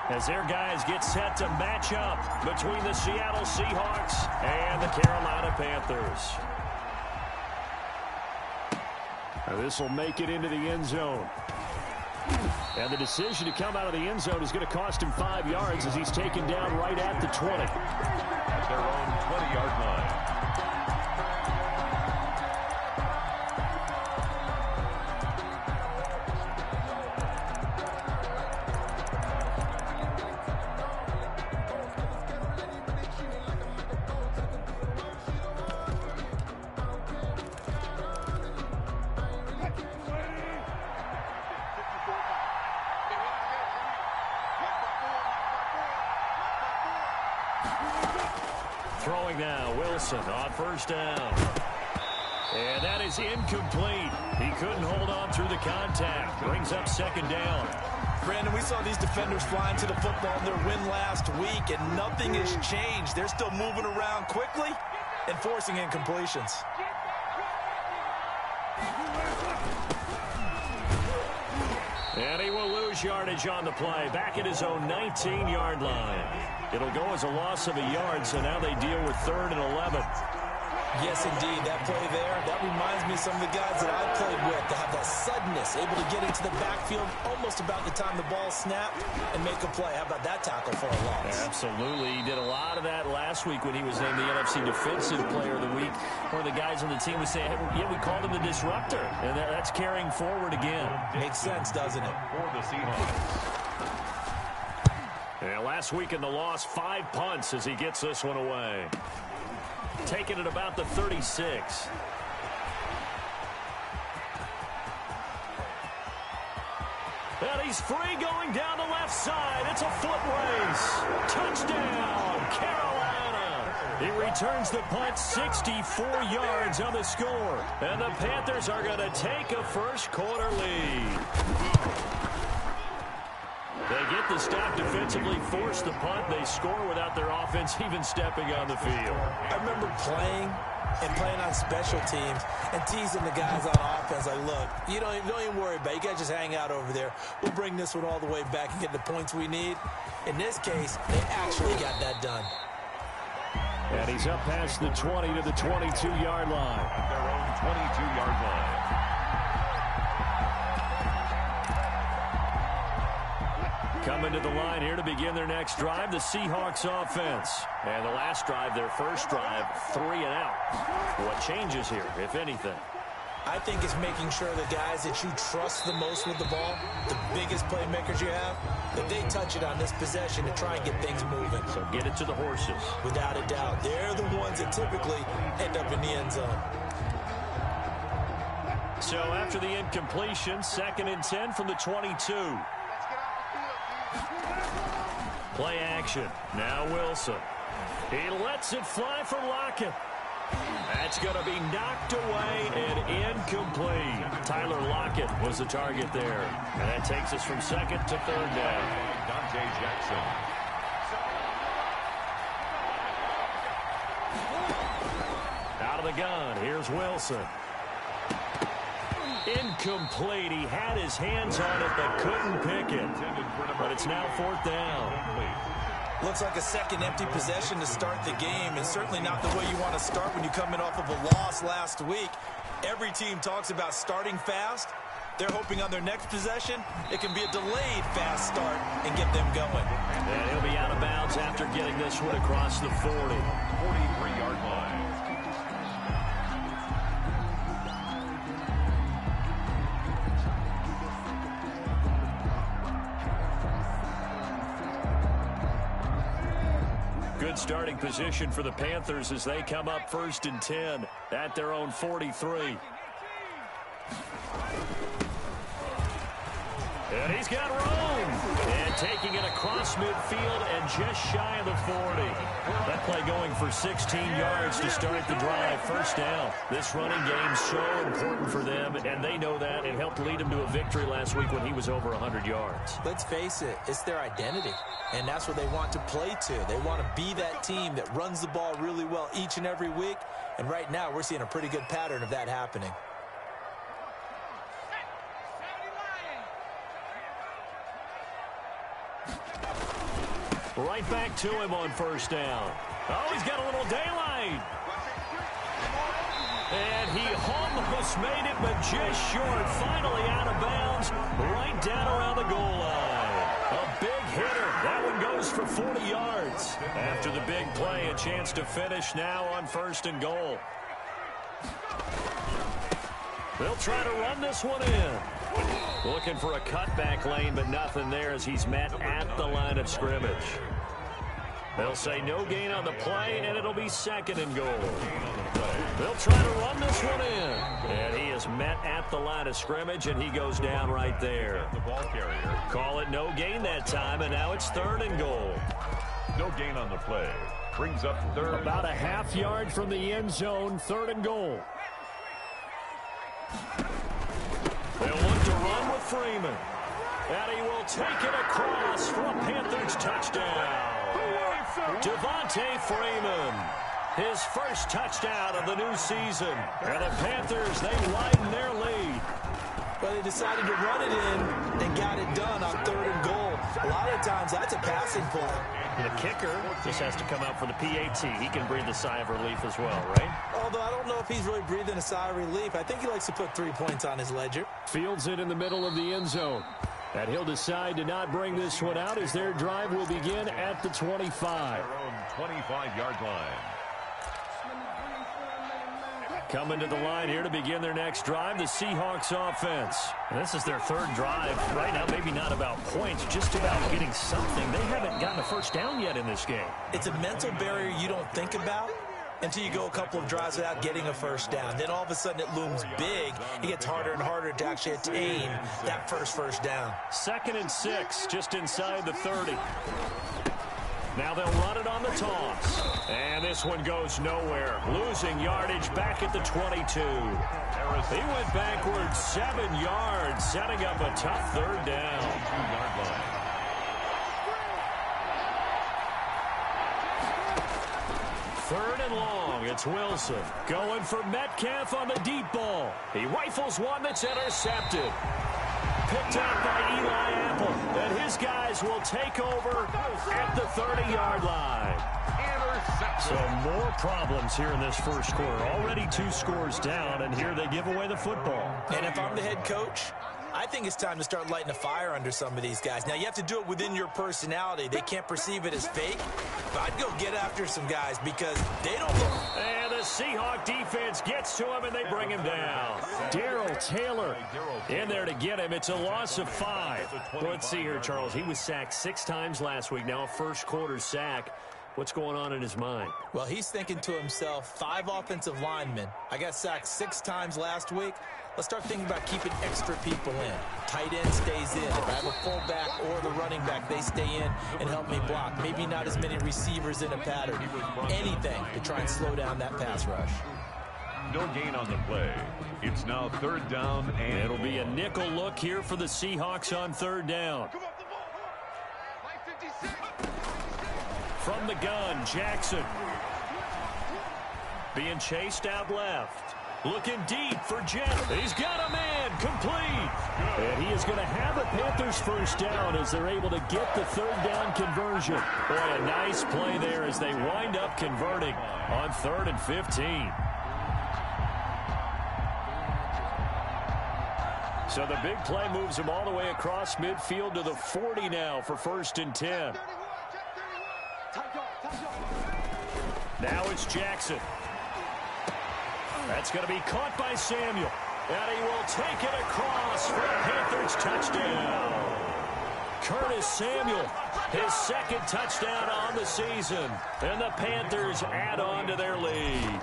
As their guys get set to match up between the Seattle Seahawks and the Carolina Panthers. This will make it into the end zone. And the decision to come out of the end zone is going to cost him 5 yards as he's taken down right at the 20. At their own 20-yard line. Throwing now, Wilson on first down. And that is incomplete. He couldn't hold on through the contact. Brings up second down. Brandon, we saw these defenders flying to the football in their win last week, and nothing has changed. They're still moving around quickly and forcing incompletions. And he will lose yardage on the play. Back at his own 19-yard line. It'll go as a loss of a yard, so now they deal with 3rd and 11. Yes, indeed. That play there, that reminds me of some of the guys that I played with that have that suddenness, able to get into the backfield almost about the time the ball snapped and make a play. How about that tackle for a loss? Absolutely. He did a lot of that last week when he was named the NFC Defensive Player of the Week. One of the guys on the team was saying, hey, yeah, we called him the disruptor. And that's carrying forward again. Makes sense, doesn't it? For the Seahawks. And last week in the loss, 5 punts as he gets this one away. Taking it about the 36. And he's free going down the left side. It's a foot race. Touchdown, Carolina. He returns the punt 64 yards on the score. And the Panthers are going to take a first quarter lead. They get the stop defensively, force the punt. They score without their offense even stepping on the field. I remember playing on special teams and teasing the guys on offense. Like, look, you don't even worry about it. You guys just hang out over there. We'll bring this one all the way back and get the points we need. In this case, they actually got that done. And he's up past the 20 to the 22-yard line. At their own 22-yard line. Coming to the line here to begin their next drive, the Seahawks offense. And the last drive, their first drive, 3 and out. What changes here, if anything? I think it's making sure the guys that you trust the most with the ball, the biggest playmakers you have, that they touch it on this possession to try and get things moving. So get it to the horses. Without a doubt. They're the ones that typically end up in the end zone. So after the incompletion, 2nd and 10 from the 22. Play action. Now Wilson. He lets it fly from Lockett. That's going to be knocked away and incomplete. Tyler Lockett was the target there. And that takes us from 2nd to 3rd down. Dante Jackson. Out of the gun. Here's Wilson. Incomplete. He had his hands on it but couldn't pick it. But it's now 4th down. Looks like a second empty possession to start the game, and certainly not the way you want to start when you come in off of a loss last week. Every team talks about starting fast. They're hoping on their next possession it can be a delayed fast start and get them going. And he'll be out of bounds after getting this one across the 40. 43-yard line. Good starting position for the Panthers as they come up 1st and 10 at their own 43. And he's got room. And taking it across midfield and just shy of the 40. That play going for 16 yards to start the drive. First down. This running game's so important for them, and they know that. It helped lead them to a victory last week when he was over 100 yards. Let's face it, it's their identity, and that's what they want to play to. They want to be that team that runs the ball really well each and every week, and right now we're seeing a pretty good pattern of that happening. Right back to him on first down. Oh, he's got a little daylight. And he almost made it, but just short. Finally out of bounds, right down around the goal line. A big hitter. That one goes for 40 yards. After the big play, a chance to finish now on first and goal. They'll try to run this one in. Looking for a cutback lane, but nothing there as he's met at the line of scrimmage. They'll say no gain on the play, and it'll be second and goal. They'll try to run this one in. And he is met at the line of scrimmage, and he goes down right there. The ball carrier. Call it no gain that time, and now it's third and goal. No gain on the play. Brings up third. About a half yard from the end zone, third and goal. They'll look to run with Freeman. And he will take it across for a Panthers touchdown. Devontae Freeman, his first touchdown of the new season. And the Panthers, they widen their lead. But they decided to run it in and got it done on third and goal. A lot of times, that's a passing play. The kicker just has to come out for the PAT. He can breathe a sigh of relief as well, right? Although I don't know if he's really breathing a sigh of relief. I think he likes to put 3 points on his ledger. Fields it in the middle of the end zone. And he'll decide to not bring this one out as their drive will begin at the 25. Their own 25-yard line. Coming to the line here to begin their next drive, the Seahawks offense. And this is their third drive. Right now, maybe not about points, just about getting something. They haven't gotten a first down yet in this game. It's a mental barrier you don't think about until you go a couple of drives without getting a first down. Then all of a sudden it looms big. It gets harder and harder to actually attain that first down. 2nd and 6, just inside the 30. Now they'll run it on the toss. And this one goes nowhere. Losing yardage back at the 22. He went backwards 7 yards, setting up a tough third down. 2-yard line. Third and long, it's Wilson. Going for Metcalf on the deep ball. He rifles one that's intercepted. Picked out by Eli Apple. And his guys will take over at the 30-yard line. So more problems here in this first quarter. Already 2 scores down, and here they give away the football. And if I'm the head coach, I think it's time to start lighting a fire under some of these guys. Now, you have to do it within your personality. They can't perceive it as fake. But I'd go get after some guys because they don't look. And the Seahawk defense gets to him, and they bring him down. Darrell Taylor in there to get him. It's a loss of 5. Well, let's see here, Charles. He was sacked 6 times last week. Now a first-quarter sack. What's going on in his mind? Well, he's thinking to himself, 5 offensive linemen. I got sacked 6 times last week. Let's start thinking about keeping extra people in. Tight end stays in. If I have a fullback or the running back, they stay in and help me block. Maybe not as many receivers in a pattern. Anything to try and slow down that pass rush. No gain on the play. It's now third down, and it'll be a nickel look here for the Seahawks on third down. From the gun, Jackson. Being chased out left. Looking deep for Jeff. He's got a man complete. And he is going to have a Panthers first down as they're able to get the third down conversion. Boy, a nice play there as they wind up converting on 3rd and 15. So the big play moves him all the way across midfield to the 40 now for 1st and 10. Now it's Jackson. That's going to be caught by Samuel. And he will take it across for a Panthers touchdown. Curtis Samuel, his 2nd touchdown on the season. And the Panthers add on to their lead.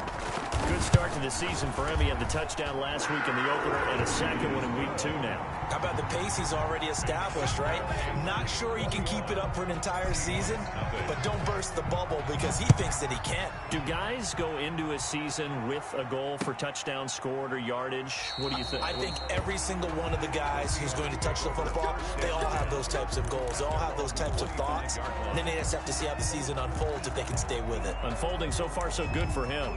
Good start to the season for him. He had the touchdown last week in the opener and a 2nd one in week 2 now. How about the pace he's already established, right? Not sure he can keep it up for an entire season, but don't burst the bubble because he thinks that he can. Do guys go into a season with a goal for touchdown scored or yardage? What do you think? I think every single one of the guys who's going to touch the football, they all have those types of goals. They all have those types of thoughts. And then they just have to see how the season unfolds if they can stay with it. Unfolding so far so good for him.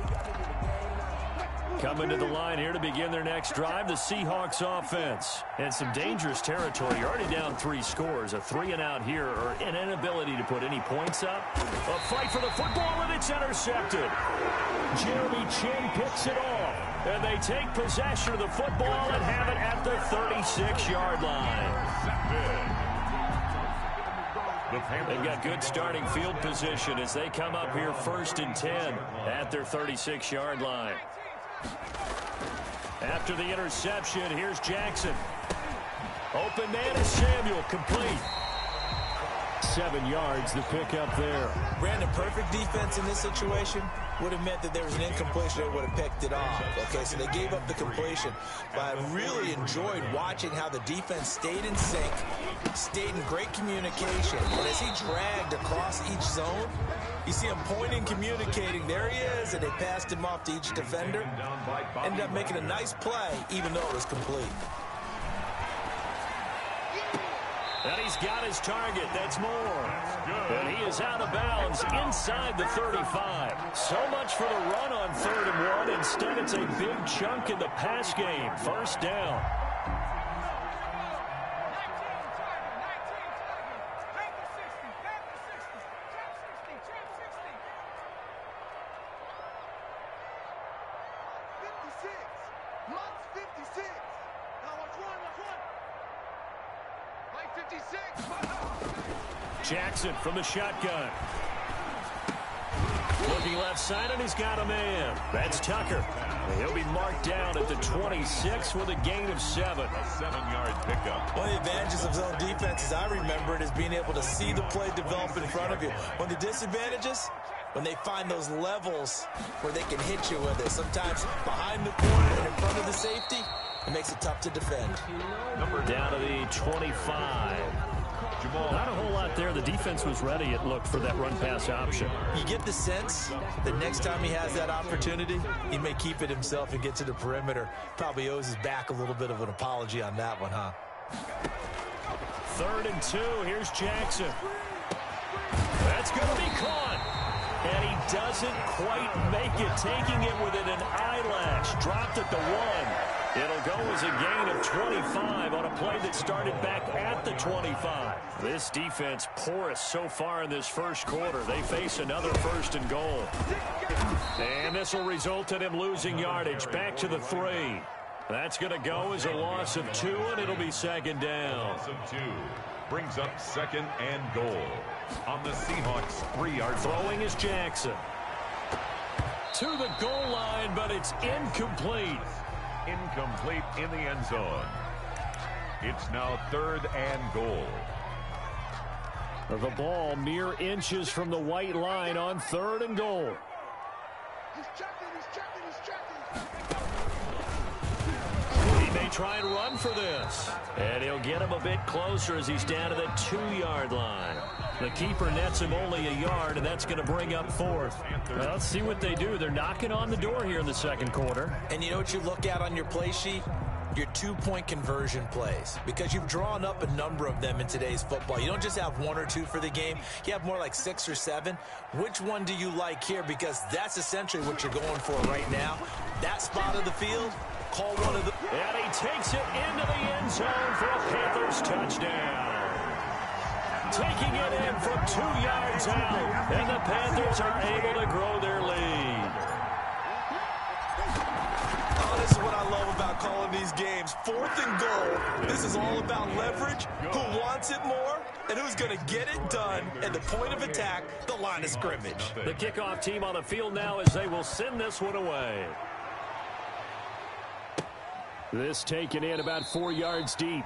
Coming to the line here to begin their next drive, the Seahawks offense. And some dangerous territory. You're already down 3 scores. A 3-and-out here, or an inability to put any points up. A fight for the football, and it's intercepted. Jeremy Chin picks it off. And they take possession of the football and have it at the 36-yard line. They've got good starting field position as they come up here 1st and 10 at their 36-yard line. After the interception, here's Jackson. Open man is Samuel, complete. 7 yards, the pickup there. Brandon, perfect defense in this situation would have meant that there was an incompletion. They would have picked it off. Okay, so they gave up the completion. But I really enjoyed watching how the defense stayed in sync, stayed in great communication. And as he dragged across each zone, you see him pointing, communicating. There he is, and they passed him off to each defender. Ended up making a nice play, even though it was complete. And he's got his target. That's Moore. And he is out of bounds inside the 35. So much for the run on 3rd and 1. Instead, it's a big chunk in the pass game. 1st down. Jackson from the shotgun. Looking left side, and he's got a man. That's Tucker. He'll be marked down at the 26 with a gain of 7. A 7-yard pickup. One of the advantages of zone defense, as I remember it, is being able to see the play develop in front of you. One of the disadvantages, when they find those levels where they can hit you with it. Sometimes behind the corner and in front of the safety, it makes it tough to defend. Down to the 25. Not a whole lot there. The defense was ready, it looked, for that run-pass option. You get the sense that next time he has that opportunity, he may keep it himself and get to the perimeter. Probably owes his back a little bit of an apology on that one, huh? 3rd and 2. Here's Jackson. That's going to be caught. And he doesn't quite make it, taking it within an eyelash. Dropped at the 1. It'll go as a gain of 25 on a play that started back at the 25. This defense porous so far in this first quarter. They face another 1st and goal. And this will result in him losing yardage back to the 3. That's going to go as a loss of 2, and it'll be 2nd down. Loss of 2 brings up 2nd and goal on the Seahawks 3-yard line. Throwing is Jackson. To the goal line, but it's incomplete. Incomplete in the end zone. It's now 3rd and goal. The ball mere inches from the white line on 3rd and goal. He's checking. He may try and run for this. And he'll get him a bit closer as he's down to the 2-yard line. The keeper nets him only a yard, and that's going to bring up 4th. Well, let's see what they do. They're knocking on the door here in the 2nd quarter. And you know what you look at on your play sheet? Your 2-point conversion plays, because you've drawn up a number of them in today's football. You don't just have 1 or 2 for the game. You have more like 6 or 7. Which one do you like here? Because that's essentially what you're going for right now. That spot of the field, call one of the... And he takes it into the end zone for a Panthers touchdown. Taking it in from 2 yards out, and the Panthers are able to grow their lead. Oh, this is what I love about calling these games. 4th and goal. This is all about leverage, who wants it more, and who's going to get it done at the point of attack, the line of scrimmage. The kickoff team on the field now as they will send this one away. This taken in about 4 yards deep.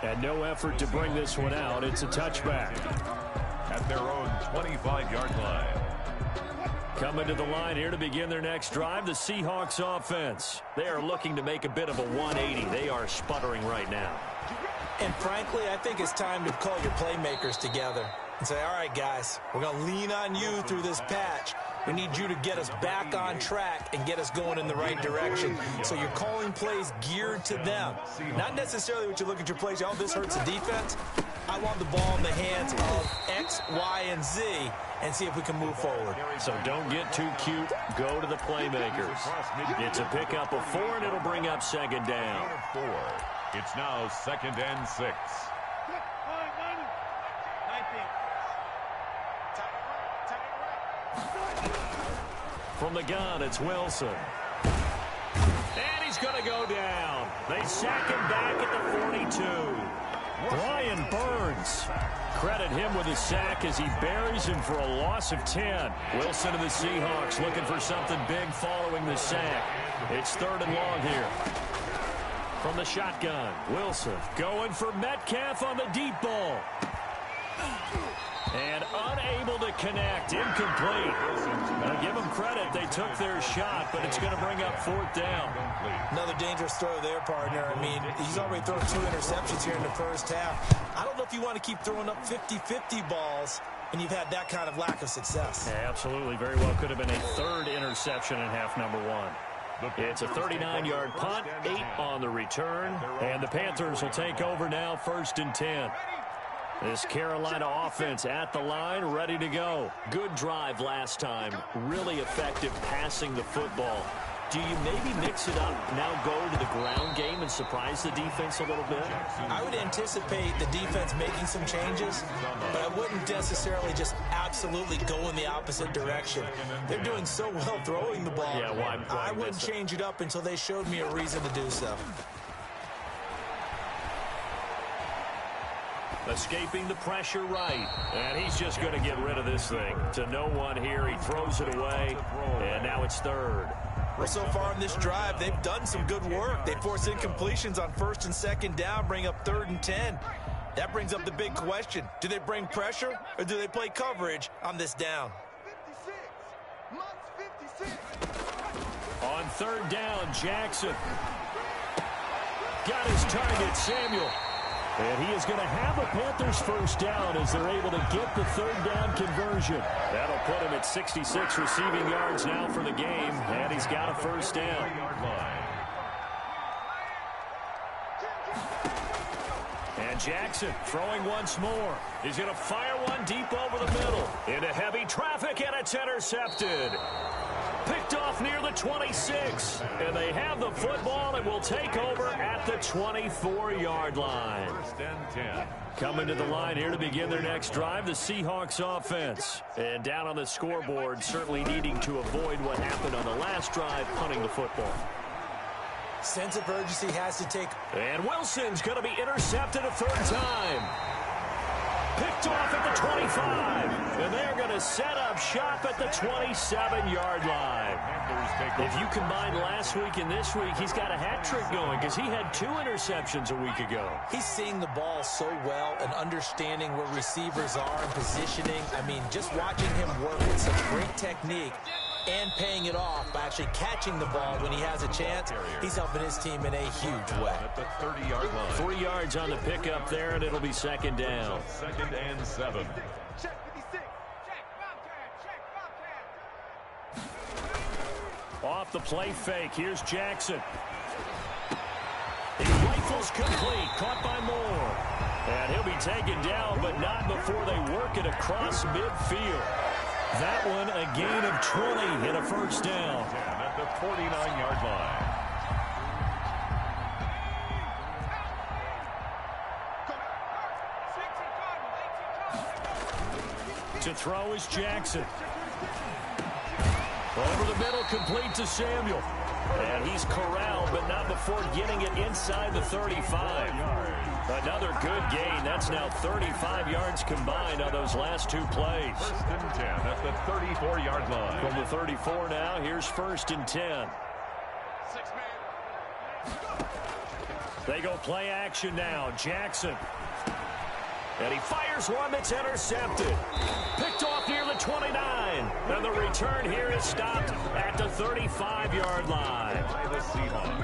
And no effort to bring this one out. It's a touchback. At their own 25-yard line. Coming to the line here to begin their next drive, the Seahawks offense. They are looking to make a bit of a 180. They are sputtering right now. And frankly, I think it's time to call your playmakers together and say, all right, guys, we're going to lean on you through this patch. We need you to get us back on track and get us going in the right direction. So you're calling plays geared to them. Not necessarily what you look at your plays, oh, this hurts the defense. I want the ball in the hands of X, Y, and Z and see if we can move forward. So don't get too cute. Go to the playmakers. It's a pickup of 4, and it'll bring up second down. 4. It's now 2nd and 6. From the gun, it's Wilson. And he's going to go down. They sack him back at the 42. Brian Burns. Credit him with a sack as he buries him for a loss of 10. Wilson and the Seahawks looking for something big following the sack. It's 3rd and long here. From the shotgun, Wilson going for Metcalf on the deep ball. And unable to connect. Incomplete. Now give them credit. They took their shot, but it's going to bring up 4th down. Another dangerous throw there, partner. I mean, he's already thrown 2 interceptions here in the first half. I don't know if you want to keep throwing up 50-50 balls when you've had that kind of lack of success. Yeah, absolutely. Very well could have been a 3rd interception in half number 1. It's a 39-yard punt, 8 on the return, and the Panthers will take over now, 1st and 10. This Carolina offense at the line, ready to go. Good drive last time. Really effective passing the football. Do you maybe mix it up, now go to the ground game and surprise the defense a little bit? I would anticipate the defense making some changes, but I wouldn't necessarily just absolutely go in the opposite direction. They're doing so well throwing the ball. Yeah, why I wouldn't change it up until they showed me a reason to do so. Escaping the pressure right. And he's just going to get rid of this thing. To no one here. He throws it away. And now it's 3rd. Well, so far in this drive, they've done some good work. They force incompletions on 1st and 2nd down, bring up 3rd and 10. That brings up the big question. Do they bring pressure or do they play coverage on this down? 56. On 3rd down, Jackson. Got his target, Samuel. And he is going to have a Panthers 1st down as they're able to get the 3rd down conversion. That'll put him at 66 receiving yards now for the game, and he's got a 1st down. And Jackson throwing once more. He's going to fire one deep over the middle. Into heavy traffic, and it's intercepted. Picked off near the 26. And they have the football and will take over at the 24-yard line. 1st and 10. Coming to the line here to begin their next drive, the Seahawks offense. And down on the scoreboard, certainly needing to avoid what happened on the last drive, punting the football. Sense of urgency has to take. And Wilson's going to be intercepted a 3rd time. Picked off at the 25. And they're going to set up shop at the 27-yard line. If you combine last week and this week, he's got a hat trick going because he had 2 interceptions a week ago. He's seeing the ball so well and understanding where receivers are and positioning. I mean, just watching him work with such great technique and paying it off by actually catching the ball when he has a chance, he's helping his team in a huge way. At the 30-yard line. 3 yards on the pickup there, and it'll be 2nd down. 2nd and 7. Check 56. Check Bobcat. Off the play fake, here's Jackson. He rifles complete, caught by Moore. And he'll be taken down, but not before they work it across midfield. That one a gain of 20 and a 1st down. At the 49-yard line. To throw is Jackson. Over the middle, complete to Samuel. And he's corralled, but not before getting it inside the 35. Another good gain. That's now 35 yards combined on those last 2 plays. 1st and 10 at the 34-yard line. From the 34 now, here's 1st and 10. They go play action now. Jackson. And he fires one that's intercepted. Picked off near the 29. And the return here is stopped at the 35-yard line.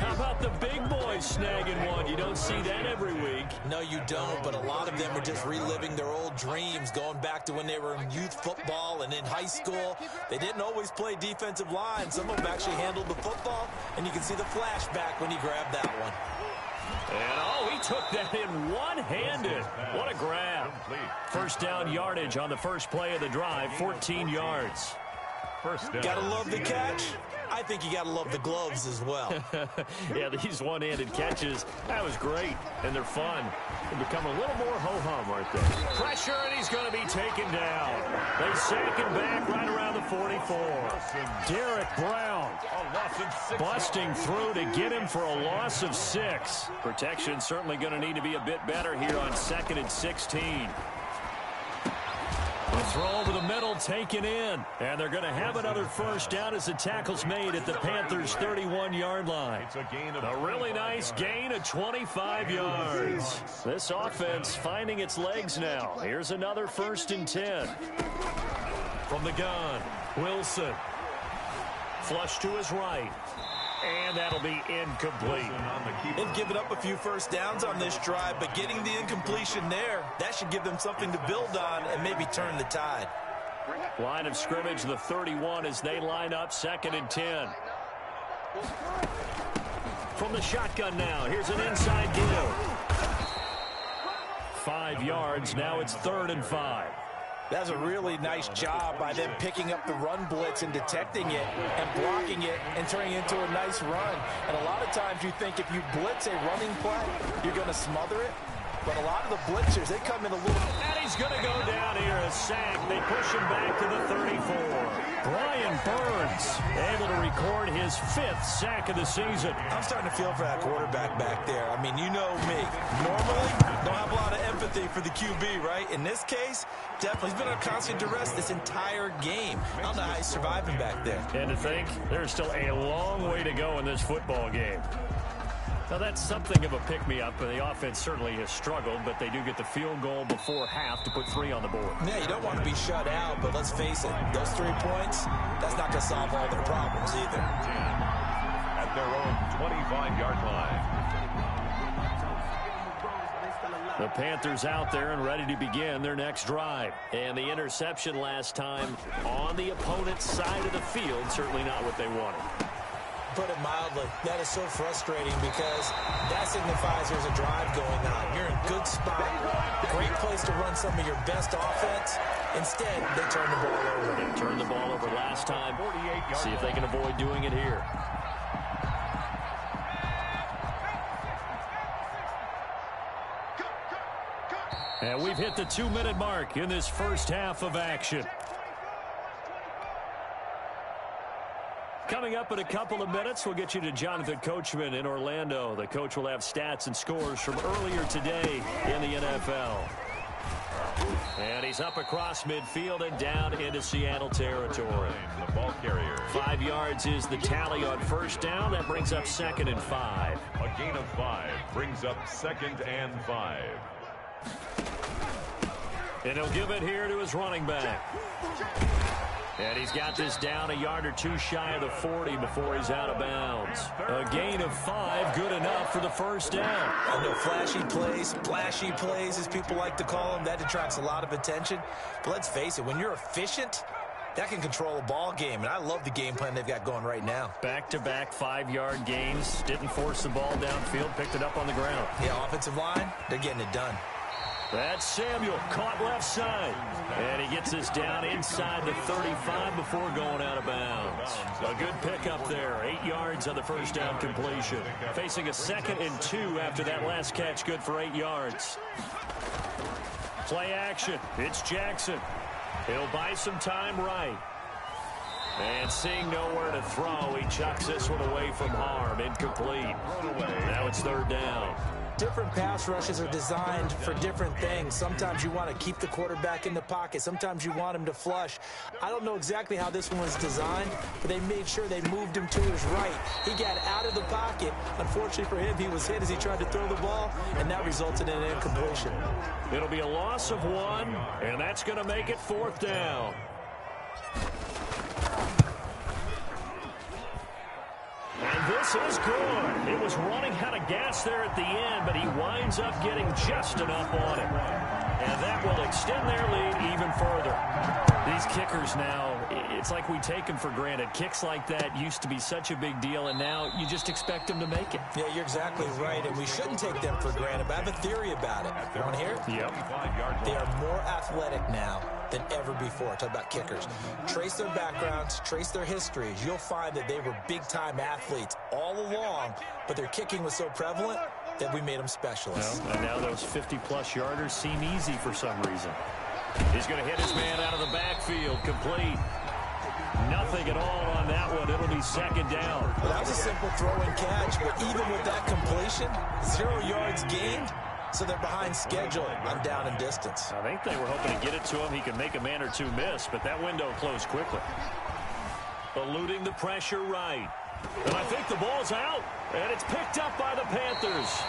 How about the big boys snagging one? You don't see that every week. No, you don't, but a lot of them are just reliving their old dreams, going back to when they were in youth football and in high school. They didn't always play defensive line. Some of them actually handled the football, and you can see the flashback when he grabbed that one. And, oh, he took that in one-handed. What a grab. First down yardage on the first play of the drive, 14 yards. First down. Gotta love the catch. I think you gotta love the gloves as well. Yeah, these one-handed catches, that was great, and they're fun. They become a little more ho-hum, aren't they? Pressure, and he's going to be taken down. They sack him back right around the 44. Derek Brown busting through to get him for a loss of 6. Protection certainly going to need to be a bit better here on 2nd and 16. The throw over the middle taken in. And they're going to have another first down as the tackle's made at the Panthers' 31-yard line. It's a gain of A really nice gain of 25 yards. This offense finding its legs now. Here's another 1st and 10. From the gun, Wilson. Flush to his right. And that'll be incomplete. They've given up a few first downs on this drive, but getting the incompletion there, that should give them something to build on and maybe turn the tide. Line of scrimmage, the 31 as they line up 2nd and 10. From the shotgun now, here's an inside give. 5 yards, now it's 3rd and 5. That's a really nice job by them picking up the run blitz and detecting it and blocking it and turning it into a nice run. And a lot of times you think if you blitz a running play, you're going to smother it. But a lot of the blitzers, they come in a little... And he's going to go down here, a sack. They push him back to the 34. Brian Burns able to record his 5th sack of the season. I'm starting to feel for that quarterback back there. I mean, you know me. Normally, don't have a lot of empathy for the QB, right? In this case, definitely. He's been on constant duress this entire game. I don't know how he's surviving back there. And to think, there's still a long way to go in this football game. Now, that's something of a pick-me-up, and the offense certainly has struggled, but they do get the field goal before half to put 3 on the board. Yeah, you don't want to be shut out, but let's face it, those 3 points, that's not going to solve all their problems either. At their own 25-yard line. The Panthers out there and ready to begin their next drive. And the interception last time on the opponent's side of the field, certainly not what they wanted. Put it mildly, that is so frustrating because that signifies there's a drive going on. You're in a good spot, great place to run some of your best offense. Instead, they turn the ball over. They turned the ball over last time. See if they can avoid doing it here. And we've hit the 2-minute mark in this first half of action. Coming up in a couple of minutes, we'll get you to Jonathan Coachman in Orlando. The coach will have stats and scores from earlier today in the NFL. And he's up across midfield and down into Seattle territory. The ball carrier. 5 yards is the tally on first down. That brings up 2nd and 5. A gain of 5 brings up 2nd and 5. And he'll give it here to his running back. And he's got this down a yard or 2 shy of the 40 before he's out of bounds. A gain of 5, good enough for the first down. I know flashy plays, as people like to call them, that attracts a lot of attention. But let's face it, when you're efficient, that can control a ball game. And I love the game plan they've got going right now. Back-to-back 5-yard gains. Didn't force the ball downfield, picked it up on the ground. Yeah, offensive line, they're getting it done. That's Samuel, caught left side. And he gets this down inside the 35 before going out of bounds. A good pickup there, 8 yards on the first down completion. Facing a 2nd and 2 after that last catch, good for 8 yards. Play action, it's Jackson. He'll buy some time right. And seeing nowhere to throw, he chucks this one away from harm, incomplete. Now it's 3rd down. Different pass rushes are designed for different things. Sometimes you want to keep the quarterback in the pocket. Sometimes you want him to flush. I don't know exactly how this one was designed, but they made sure they moved him to his right. He got out of the pocket. Unfortunately for him, he was hit as he tried to throw the ball, and that resulted in an incompletion. It'll be a loss of 1, and that's going to make it 4th down. And this is good. It was running out of gas there at the end, but he winds up getting just enough on it. And that will extend their lead even further. These kickers now, it's like we take them for granted. Kicks like that used to be such a big deal, and now you just expect them to make it. Yeah, you're exactly right, and we shouldn't take them for granted, but I have a theory about it. You want to hear it? Yep. They are more athletic now than ever before. Talk about kickers. Trace their backgrounds, trace their histories. You'll find that they were big-time athletes all along, but their kicking was so prevalent that we made them specialists. Well, and now those 50-plus yarders seem easy for some reason. He's going to hit his man out of the backfield. Complete. Nothing at all on that one. It'll be second down. Well, that was a simple throw and catch, but even with that completion, 0 yards gained, so they're behind schedule on down and distance. I think they were hoping to get it to him. He could make a man or two miss, but that window closed quickly. Eluding the pressure right. And I think the ball's out, and it's picked up by the Panthers.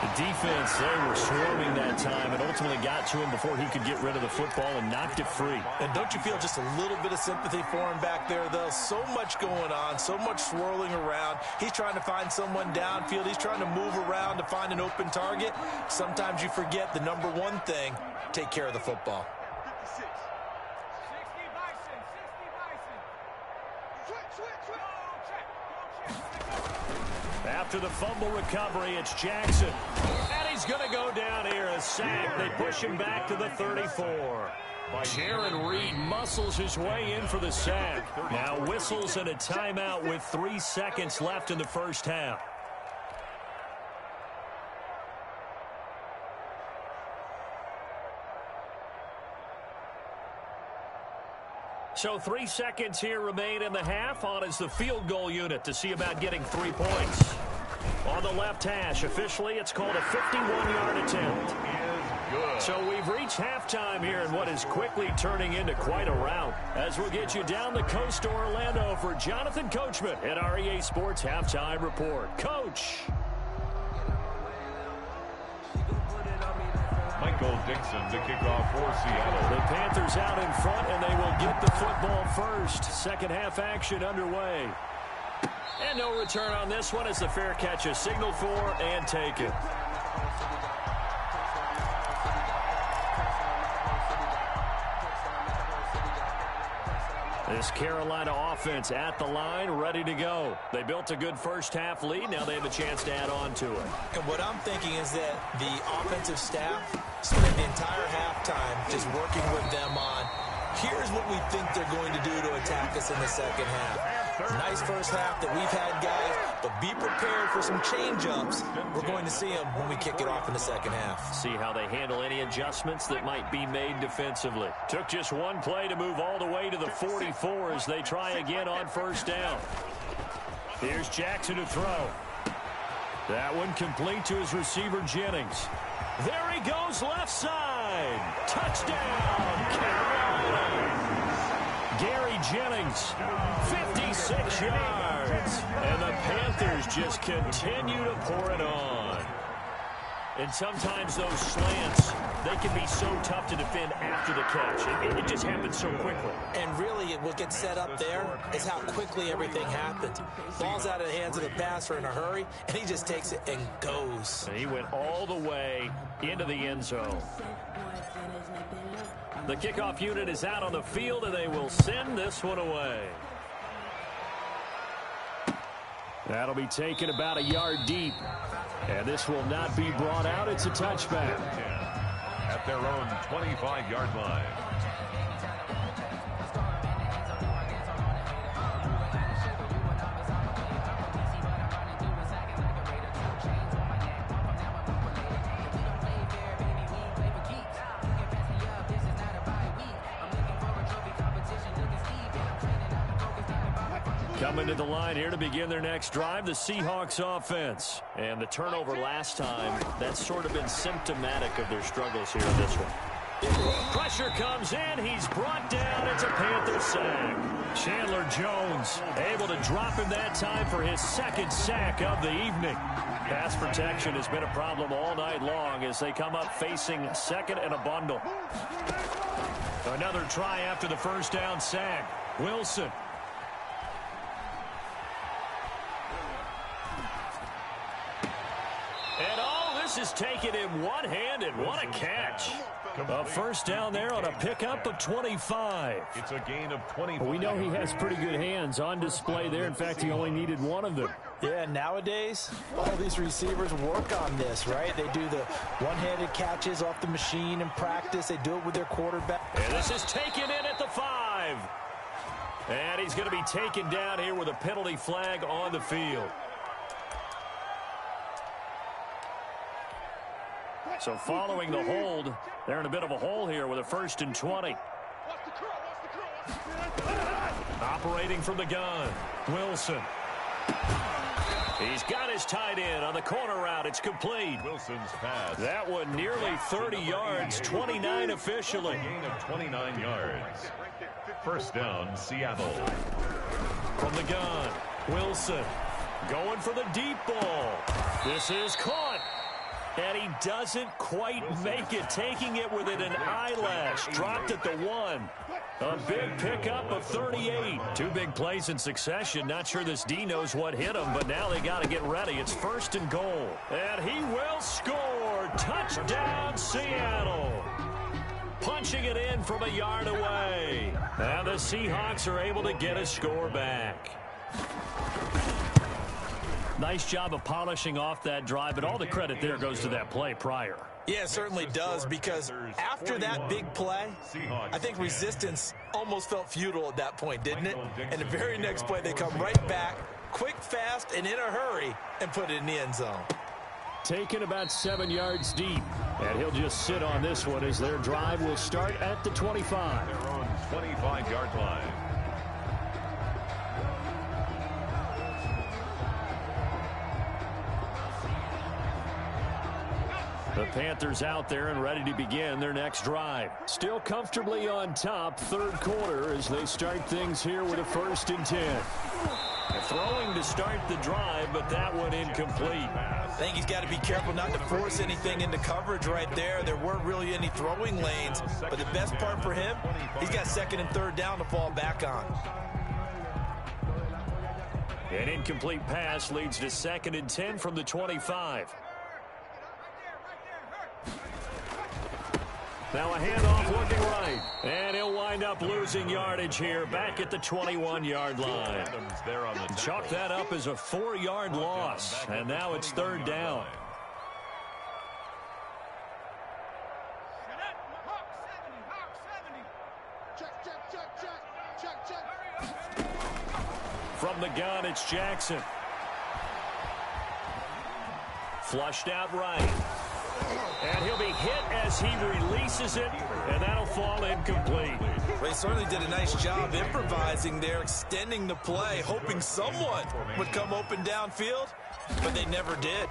The defense, they were swarming that time and ultimately got to him before he could get rid of the football and knocked it free. And don't you feel just a little bit of sympathy for him back there, though? So much going on, so much swirling around. He's trying to find someone downfield. He's trying to move around to find an open target. Sometimes you forget the number one thing, take care of the football. 60 Bison. Switch. After the fumble recovery, it's Jackson. And he's going to go down here. A sack. They push him back to the 34. Jaron Reed muscles his way in for the sack. Now whistles and a timeout with 3 seconds left in the first half. So 3 seconds here remain in the half. On is the field goal unit to see about getting 3 points. On the left hash, officially it's called a 51-yard attempt. So we've reached halftime here in what is quickly turning into quite a rout. As we'll get you down the coast to Orlando for Jonathan Coachman at our EA Sports Halftime Report. Coach. Michael Dixon to kick off for Seattle. The Panthers out in front, and they will get the football first. Second half action underway. And no return on this one as the fair catch is signaled for and taken. This Carolina offense at the line, ready to go. They built a good first half lead. Now they have a chance to add on to it. And what I'm thinking is that the offensive staff spent the entire halftime just working with them on, here's what we think they're going to do to attack us in the second half. Nice first half that we've had, guys, but be prepared for some change-ups. We're going to see them when we kick it off in the second half. See how they handle any adjustments that might be made defensively. Took just one play to move all the way to the 44 as they try again on first down. Here's Jackson to throw. That one complete to his receiver, Jennings. There he goes, left side. Touchdown, Carolina. Gary Jennings, 56 yards. And the Panthers just continue to pour it on. And sometimes those slants, they can be so tough to defend after the catch. It just happens so quickly. And really, what gets set up there is how quickly everything happens. Ball's out of the hands of the passer in a hurry, and he just takes it and goes. And he went all the way into the end zone. The kickoff unit is out on the field, and they will send this one away. That'll be taken about a yard deep. And this will not be brought out. It's a touchback. At their own 25-yard line. Coming to the line here to begin their next drive, the Seahawks offense. And the turnover last time, that's sort of been symptomatic of their struggles here in this one. Pressure comes in. He's brought down. It's a Panther sack. Chandler Jones able to drop him that time for his second sack of the evening. Pass protection has been a problem all night long as they come up facing second and a bundle. Another try after the first down sack. Wilson. And this is taken in one-handed. What a catch. A first down there on a pickup of 25. It's a gain of 25. We know he has pretty good hands on display there. In fact, he only needed one of them. Yeah, nowadays, all these receivers work on this, right? They do the one-handed catches off the machine in practice. They do it with their quarterback. And this is taken in at the 5. And he's going to be taken down here with a penalty flag on the field. So following the hold, they're in a bit of a hole here with a 1st and 20. Operating from the gun, Wilson. He's got his tight end on the corner route. It's complete. Wilson's pass. That one nearly 30 yards, 29 officially. Gain of 29 yards. First down, Seattle. From the gun, Wilson going for the deep ball. This is caught. And he doesn't quite make it, taking it within an eyelash. Dropped at the 1. A big pickup of 38. 2 big plays in succession. Not sure this D knows what hit him, but now they got to get ready. It's 1st and goal. And he will score. Touchdown, Seattle. Punching it in from a yard away. And the Seahawks are able to get a score back. Nice job of polishing off that drive, but all the credit there goes to that play prior. Yeah, it certainly does, because after that big play, I think resistance almost felt futile at that point, didn't it? And the very next play, they come right back, quick, fast, and in a hurry, and put it in the end zone. Taken about 7 yards deep, and he'll just sit on this one as their drive will start at the 25. Their own 25-yard line. The Panthers out there and ready to begin their next drive. Still comfortably on top, 3rd quarter, as they start things here with a 1st and 10. Throwing to start the drive, but that one incomplete. I think he's got to be careful not to force anything into coverage right there. There weren't really any throwing lanes, but the best part for him, he's got 2nd and 3rd down to fall back on. An incomplete pass leads to 2nd and 10 from the 25. Now a handoff looking right. And he'll wind up losing yardage here back at the 21-yard line. Chalk that up as a 4-yard loss. And now it's 3rd down. From the gun, it's Jackson. Flushed out right. And he'll be hit as he releases it, and that'll fall incomplete. Well, he certainly did a nice job improvising there, extending the play, hoping someone would come open downfield, but they never did.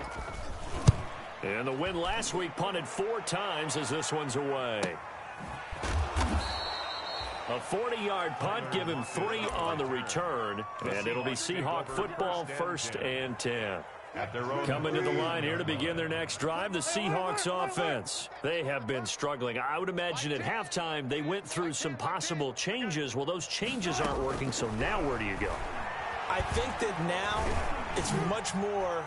And the win last week punted 4 times as this one's away. A 40-yard punt, give him 3 on the return, and it'll be Seahawk football, 1st and 10. Coming to the line here to begin their next drive, the Seahawks offense. They have been struggling. I would imagine at halftime they went through some possible changes. Well, those changes aren't working, so now where do you go? I think that now it's much more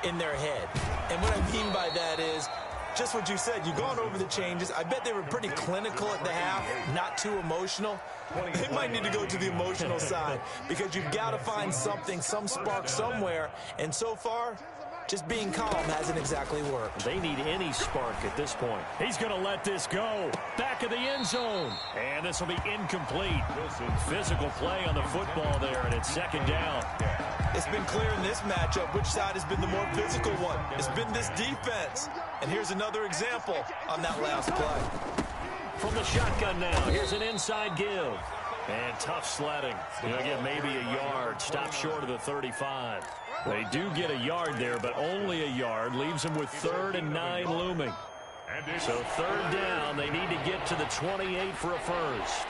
in their head. And what I mean by that is just what you said. You've gone over the changes. I bet they were pretty clinical at the half, not too emotional. They might need to go to the emotional side because you've got to find something, some spark somewhere. And so far, just being calm hasn't exactly worked. They need any spark at this point. He's going to let this go. Back of the end zone. And this will be incomplete. Physical play on the football there, and it's 2nd down. It's been clear in this matchup which side has been the more physical one. It's been this defense. And here's another example on that last play. From the shotgun now, here's an inside give. And tough sledding. He'll get maybe a yard. Stop short of the 35. They do get a yard there, but only a yard. Leaves them with 3rd and 9 looming. So 3rd down, they need to get to the 28 for a first.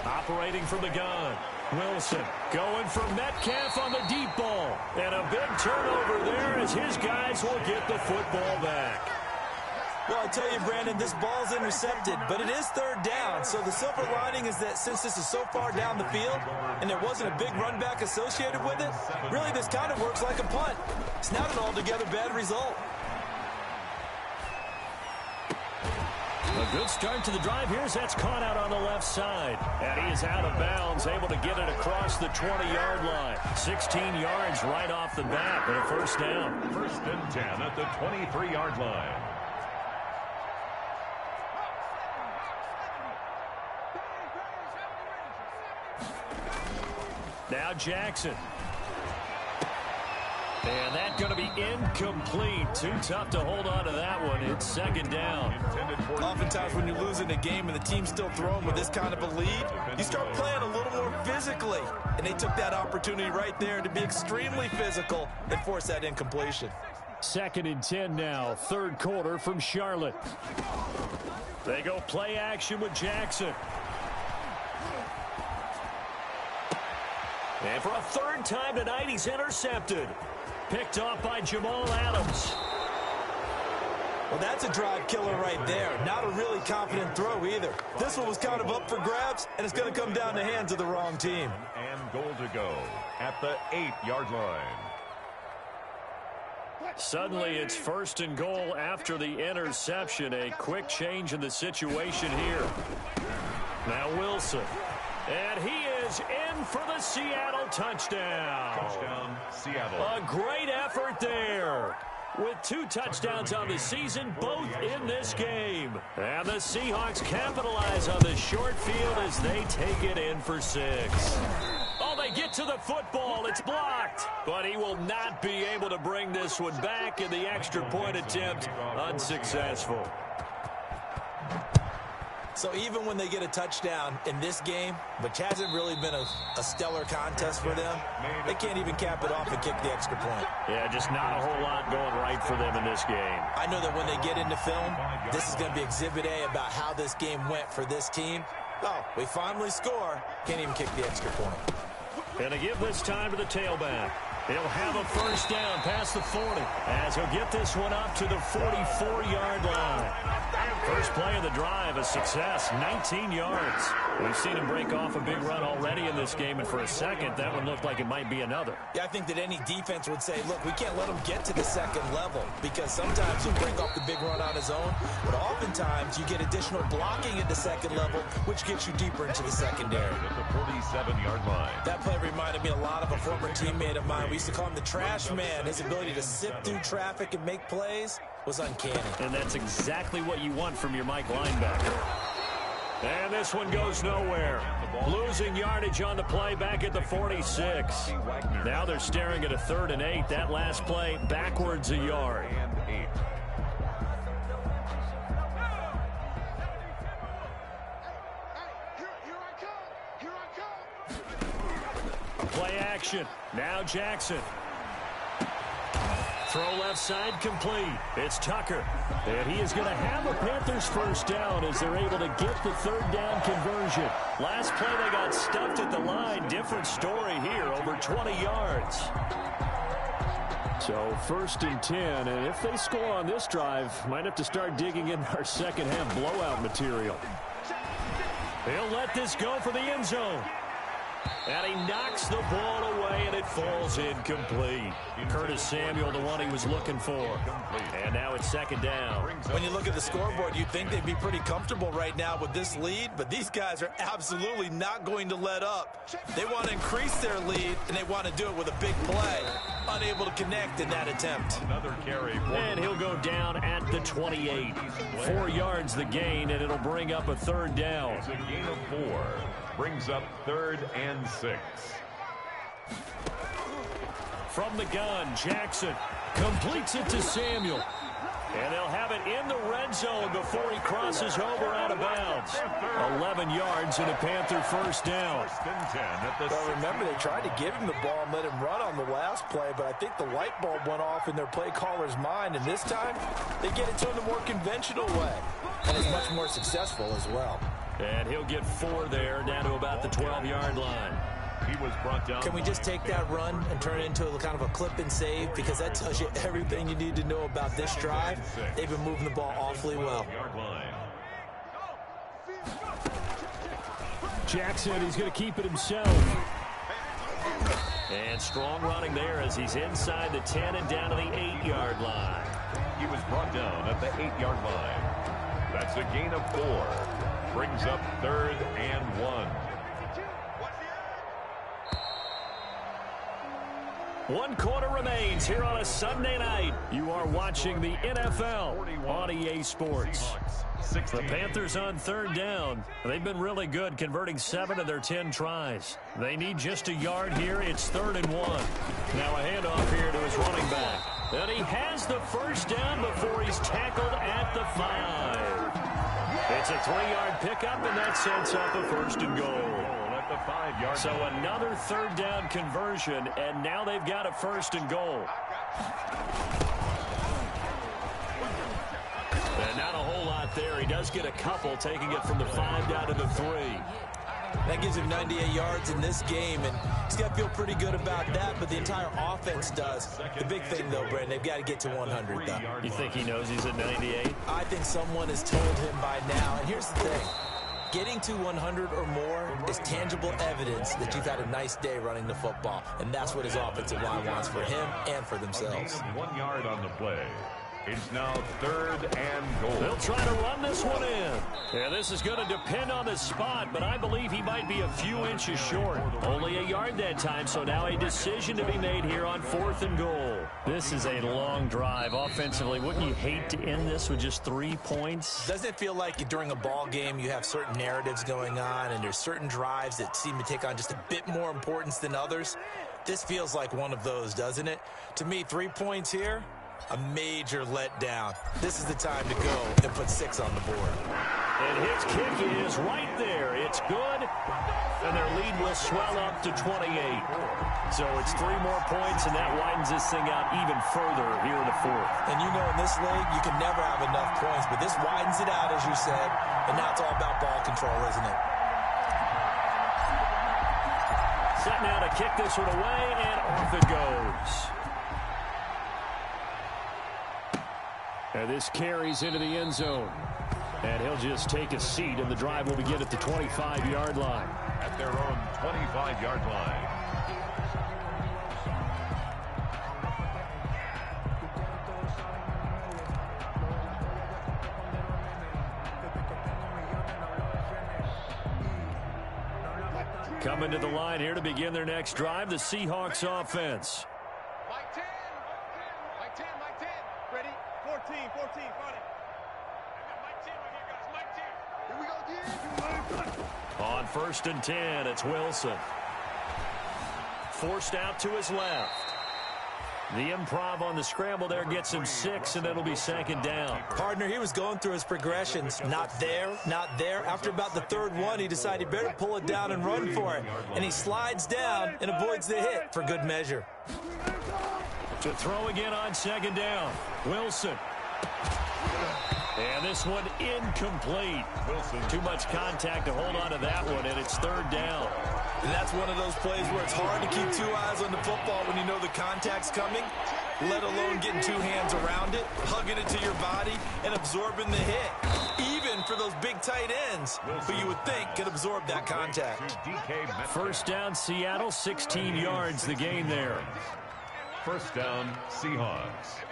Operating from the gun. Wilson going for Metcalf on the deep ball. And a big turnover there as his guys will get the football back. Well, I tell you, Brandon, this ball's intercepted, but it is 3rd down. So the silver lining is that since this is so far down the field and there wasn't a big run back associated with it, really this kind of works like a punt. It's not an altogether bad result. A good start to the drive here as that's caught out on the left side. And he is out of bounds, able to get it across the 20-yard line. 16 yards right off the bat, and a first down. 1st and 10 at the 23-yard line. Now Jackson. And that's going to be incomplete. Too tough to hold on to that one. It's 2nd down. Oftentimes when you're losing a game and the team's still throwing with this kind of a lead, you start playing a little more physically. And they took that opportunity right there to be extremely physical and force that incompletion. 2nd and 10 now. 3rd quarter from Charlotte. They go play action with Jackson. And for a 3rd time tonight, he's intercepted. Picked off by Jamal Adams. Well, that's a drive killer right there. Not a really confident throw either. This one was kind of up for grabs, and it's going to come down the hands of the wrong team. And goal to go at the 8-yard line. Suddenly, it's 1st and goal after the interception. A quick change in the situation here. Now Wilson. And he is in for the Seattle touchdown. Touchdown, Seattle. A great effort there. With 2 touchdowns on the season, both in this game. And the Seahawks capitalize on the short field as they take it in for 6. Oh, they get to the football. It's blocked. But he will not be able to bring this one back, in the extra point attempt unsuccessful. So even when they get a touchdown in this game, which hasn't really been a stellar contest for them, they can't even cap it off and kick the extra point. Yeah, just not a whole lot going right for them in this game. I know that when they get into film, this is going to be Exhibit A about how this game went for this team. Oh, we finally score. Can't even kick the extra point. And to give this time to the tailback. He'll have a first down past the 40 as he'll get this one up to the 44-yard line. First play of the drive, a success, 19 yards. We've seen him break off a big run already in this game, and for a second, that one looked like it might be another. Yeah, I think that any defense would say, look, we can't let him get to the 2nd level, because sometimes he'll break off the big run on his own, but oftentimes you get additional blocking at the 2nd level, which gets you deeper into the secondary. At the 47-yard line. That play reminded me a lot of a former teammate of mine. We used to call him the trash man. His ability to sift through traffic and make plays was uncanny. And that's exactly what you want from your Mike linebacker. And this one goes nowhere. Losing yardage on the play back at the 46. Now they're staring at a 3rd and 8. That last play backwards a yard. And 8. Play action. Now Jackson. Throw left side complete. It's Tucker. And he is going to have a Panthers first down as they're able to get the 3rd down conversion. Last play they got stuffed at the line. Different story here, over 20 yards. So 1st and 10, and if they score on this drive, might have to start digging in our second half blowout material. He'll let this go for the end zone. And he knocks the ball away, and it falls incomplete. Curtis Samuel, the one he was looking for. And now it's 2nd down. When you look at the scoreboard, you'd think they'd be pretty comfortable right now with this lead, but these guys are absolutely not going to let up. They want to increase their lead, and they want to do it with a big play. Unable to connect in that attempt. Another carry. And he'll go down at the 28. 4 yards the gain, and it'll bring up a 3rd down. It's a gain of 4. Brings up 3rd and 6. From the gun, Jackson completes it to Samuel. And they'll have it in the red zone before he crosses over out of bounds. 11 yards and a Panther first down. 1st and 10 at the Well, remember, they tried to give him the ball and let him run on the last play, but I think the light bulb went off in their play caller's mind, and this time they get it to him the more conventional way, and it's much more successful as well. And he'll get 4 there, down to about the 12-yard line. He was brought down. Can we just take that run and turn it into a kind of a clip and save? Because that tells you everything you need to know about this drive. They've been moving the ball awfully well. Jackson, he's going to keep it himself. And strong running there as he's inside the 10 and down to the 8-yard line. He was brought down at the 8-yard line. That's a gain of 4. Brings up 3rd and 1. 1 quarter remains here on a Sunday night. You are watching the NFL on EA Sports. The Panthers on 3rd down. They've been really good, converting 7 of their 10 tries. They need just a yard here. It's 3rd and 1. Now a handoff here to his running back. And he has the first down before he's tackled at the 5. It's a 3-yard pickup, and that sets up a 1st and goal. At the 5-yard So another 3rd down conversion, and now they've got a 1st and goal. And not a whole lot there. He does get a couple, taking it from the 5 down to the 3. That gives him 98 yards in this game, and he's got to feel pretty good about that, but the entire offense does. The big thing, though, Brandon, they've got to get to 100, though. You think he knows he's at 98? I think someone has told him by now, and here's the thing. Getting to 100 or more is tangible evidence that you've had a nice day running the football, and that's what his offensive line wants for him and for themselves. 1 yard on the play. It's now 3rd and goal. They'll try to run this one in. Yeah, this is going to depend on the spot, but I believe he might be a few inches short. Only a yard that time, so now a decision to be made here on 4th and goal. This is a long drive offensively. Wouldn't you hate to end this with just 3 points? Doesn't it feel like during a ball game you have certain narratives going on and there's certain drives that seem to take on just a bit more importance than others? This feels like one of those, doesn't it? To me, 3 points here, a major letdown. This is the time to go and put 6 on the board. And his kick is right there. It's good, and their lead will swell up to 28. So it's 3 more points, and that widens this thing out even further here in the 4th. And you know, in this league, you can never have enough points, but this widens it out, as you said, and now it's all about ball control, isn't it? Set now to kick this one away, and off it goes. And this carries into the end zone. And he'll just take a seat, and the drive will begin at the 25-yard line. At their own 25-yard line. Coming to the line here to begin their next drive, the Seahawks offense. Mike 10. Mike 10, Mike 10. Ready? 14, 14, got it. I got Mike 10 right here, guys. Mike 10. Here we go, dude. On 1st and 10, it's Wilson. Forced out to his left. The improv on the scramble there gets him 6, and it'll be 2nd down. Partner, he was going through his progressions. Not there, not there. After about the 3rd one, he decided he better pull it down and run for it. And he slides down and avoids the hit for good measure. To throw again on 2nd down. Wilson. And this one incomplete. Wilson. Too much contact to hold on to that one, and it's 3rd down. And that's one of those plays where it's hard to keep 2 eyes on the football when you know the contact's coming, let alone getting 2 hands around it, hugging it to your body, and absorbing the hit. Even for those big tight ends, who you would think could absorb that contact. 1st down, Seattle, 16 yards the gain there. 1st down, Seahawks.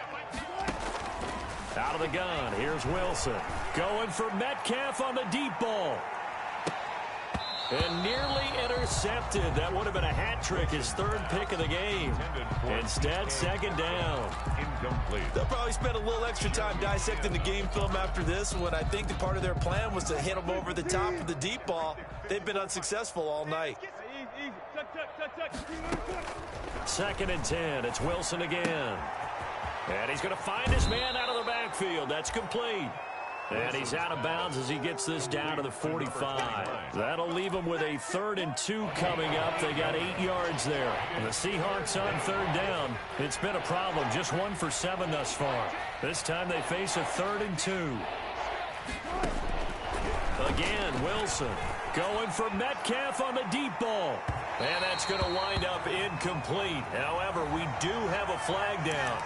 Out of the gun, here's Wilson. Going for Metcalf on the deep ball. And nearly intercepted. That would have been a hat trick, his 3rd pick of the game. Instead, 2nd down. Incomplete. They'll probably spend a little extra time dissecting the game film after this one. I think the part of their plan was to hit them over the top of the deep ball. They've been unsuccessful all night. Easy. Touch. 2nd and 10. It's Wilson again. And he's going to find his man out of the backfield. That's complete. And he's out of bounds as he gets this down to the 45. That'll leave him with a 3rd and 2 coming up. They got 8 yards there. And the Seahawks on 3rd down. It's been a problem. Just 1 for 7 thus far. This time they face a 3rd and 2. Again, Wilson going for Metcalf on the deep ball. And that's going to wind up incomplete. However, we do have a flag down.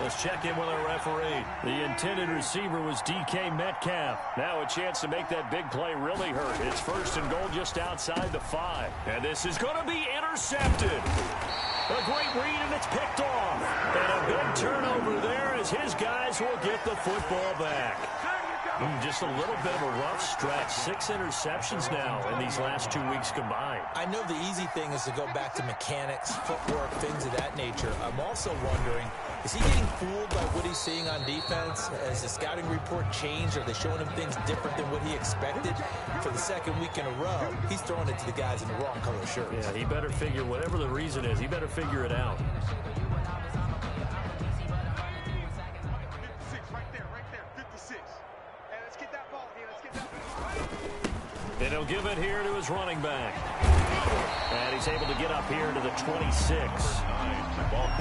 Let's check in with our referee. The intended receiver was DK Metcalf. Now a chance to make that big play really hurt. It's 1st and goal just outside the 5. And this is going to be intercepted. A great read, and it's picked off. And a big turnover there as his guys will get the football back. Just a little bit of a rough stretch. 6 interceptions now in these last 2 weeks combined. I know the easy thing is to go back to mechanics, footwork, things of that nature. I'm also wondering, is he getting fooled by what he's seeing on defense? Has the scouting report changed? Are they showing him things different than what he expected? For the second week in a row, he's throwing it to the guys in the wrong color shirts. Yeah, he better figure, whatever the reason is, he better figure it out. And he'll give it here to his running back. And he's able to get up here to the 26.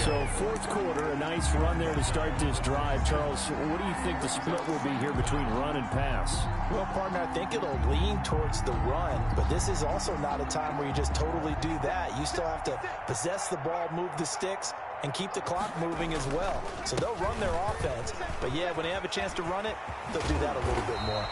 So fourth quarter, a nice run there to start this drive. Charles, what do you think the split will be here between run and pass? Well, partner, I think it'll lean towards the run, but this is also not a time where you just totally do that. You still have to possess the ball, move the sticks, and keep the clock moving as well. So they'll run their offense, but yeah, when they have a chance to run it, they'll do that a little bit more.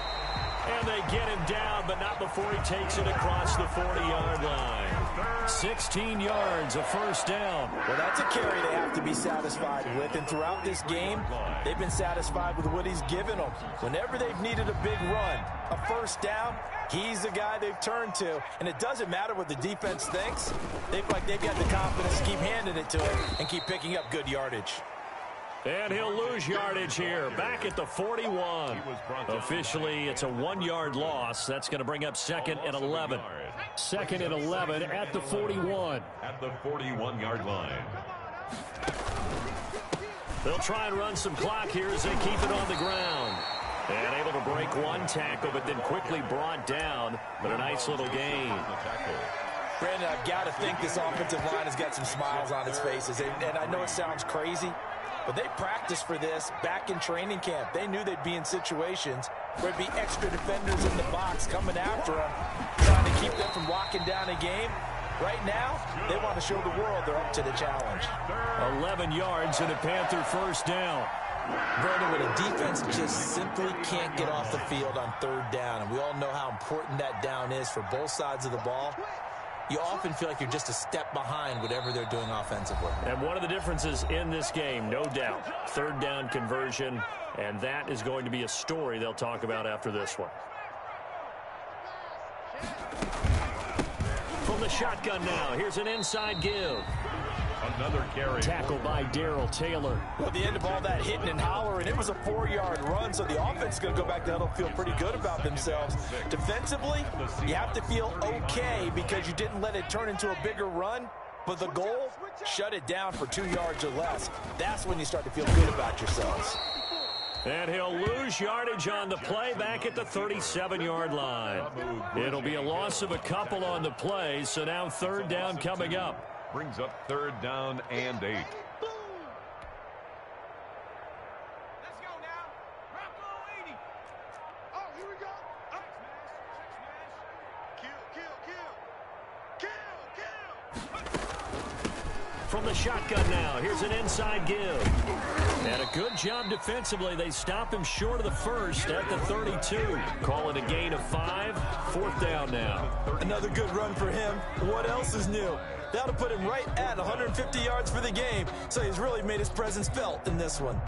And they get him down, but not before he takes it across the 40-yard line. 16 yards, a first down. Well, that's a carry they have to be satisfied with, and throughout this game, they've been satisfied with what he's given them. Whenever they've needed a big run, a first down, he's the guy they've turned to, and it doesn't matter what the defense thinks. They've got the confidence to keep handing it to him and keep picking up good yardage. And he'll lose yardage here, back at the 41. Officially, it's a 1-yard loss. That's going to bring up 2nd and 11. 2nd and 11 at the 41. At the 41-yard line. They'll try and run some clock here as they keep it on the ground. And able to break one tackle, but then quickly brought down. But a nice little gain. Brandon, I've got to think this offensive line has got some smiles on its faces. And I know it sounds crazy, but they practiced for this back in training camp. They knew they'd be in situations where it'd be extra defenders in the box coming after them, trying to keep them from locking down a game. Right now, they want to show the world they're up to the challenge. 11 yards and a Panther first down. Brandon, when a defense just simply can't get off the field on third down, and we all know how important that down is for both sides of the ball, you often feel like you're just a step behind whatever they're doing offensively. And one of the differences in this game, no doubt, third down conversion, and that is going to be a story they'll talk about after this one. From the shotgun now, here's an inside give. Another carry. Tackle by Darrell Taylor. Well, at the end of all that hitting and hollering, it was a 4-yard run, so the offense is going to go back to huddle, feel pretty good about themselves. Defensively, you have to feel okay because you didn't let it turn into a bigger run, but the goal, shut it down for 2 yards or less. That's when you start to feel good about yourselves. And he'll lose yardage on the play back at the 37-yard line. It'll be a loss of a couple on the play, so now third down coming up. Brings up third down and 8. Let's go now. Rocco 80. Oh, here we go. Up. Kill. From the shotgun now, here's an inside give. And a good job defensively. They stop him short of the first at the 32. Call it a gain of 5. Fourth down now. Another good run for him. What else is new? That'll put him right at 150 yards for the game, so he's really made his presence felt in this one.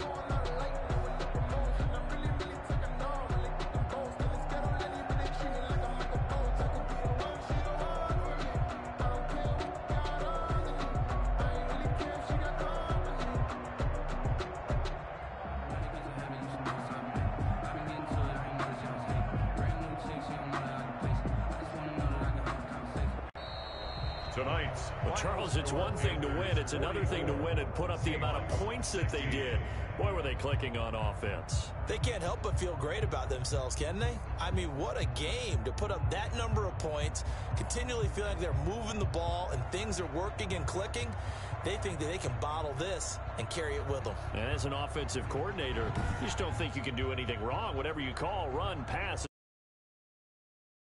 Tonight's Well, Charles, it's one thing to win. It's another thing to win and put up the amount of points that they did. Boy, were they clicking on offense. They can't help but feel great about themselves, can they? I mean, what a game to put up that number of points, continually feeling like they're moving the ball and things are working and clicking. They think that they can bottle this and carry it with them. And as an offensive coordinator, you just don't think you can do anything wrong. Whatever you call, run, pass.